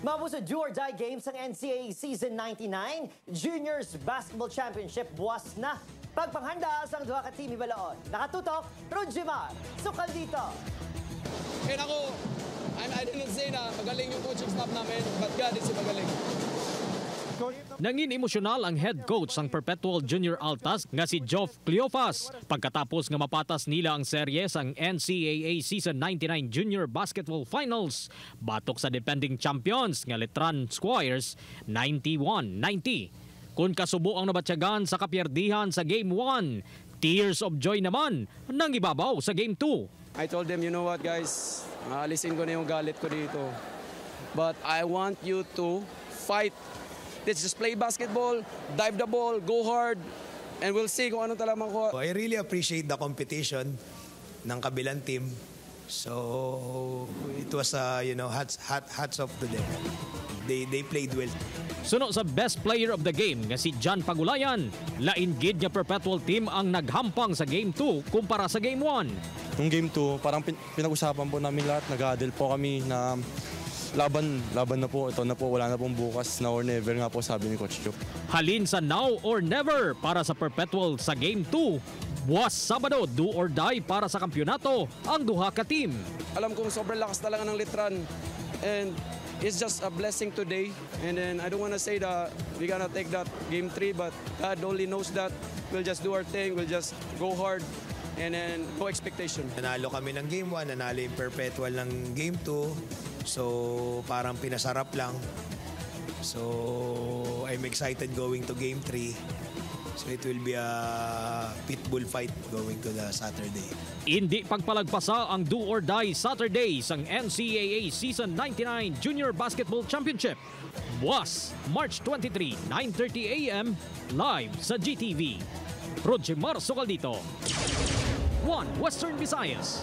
Mabuso do or die games ang NCAA Season 99 Juniors Basketball Championship buwas na. Pagpanghanda sa duha ka team Ibalaon. Nakatutok, Rudjimar, sukal dito. And ako, I didn't say na magaling yung coaching staff namin, but God is magaling. Nangin emosyonal ang head coach ng Perpetual Junior Altas nga si Geoff Cleofas pagkatapos nga mapatas nila ang serye sang NCAA Season 99 Junior Basketball Finals batok sa defending champions nga Letran Squires 91-90. Kung kasubo ang nabatyagan sa kapierdihan sa Game 1, tears of joy naman nang ibabaw sa Game 2. I told them, you know what guys, alisin ko na yung galit ko dito. But I want you to fight. Let's just play basketball, dive the ball, go hard, and we'll see kung ano talaga makuha. I really appreciate the competition ng kabilang team. So it was hats off to them. They played well. Suno sa best player of the game nga si John Pagulayan, lain gid nga Perpetual team ang naghampang sa Game 2 kumpara sa Game 1. Nung Game 2, parang pinag-usapan po namin lahat, nag-huddle po kami na laban na po, ito na po, wala na pong bukas, now or never nga po sabi ni Coach Joe. Halin sa now or never para sa Perpetual sa Game 2. Buwas Sabado, do or die para sa kampyonato ang duha ka team. Alam kong sobrang lakas talaga ng Letran, and it's just a blessing today. And then I don't want to say that we're gonna take that Game 3, but God only knows that. We'll just do our thing, we'll just go hard, and then no expectation. Nanalo kami ng Game 1, nanalo yung Perpetual ng Game 2. So parang pinasarap lang. So I'm excited going to Game 3. So it will be a pitbull fight going to the Saturday. Hindi pagpalagpasa ang do or die Saturday sang NCAA Season 99 Junior Basketball Championship. Buwas, March 23, 9:30 a.m. live sa GTV. Rudjimar Sukal dito. 1 Western Visayas.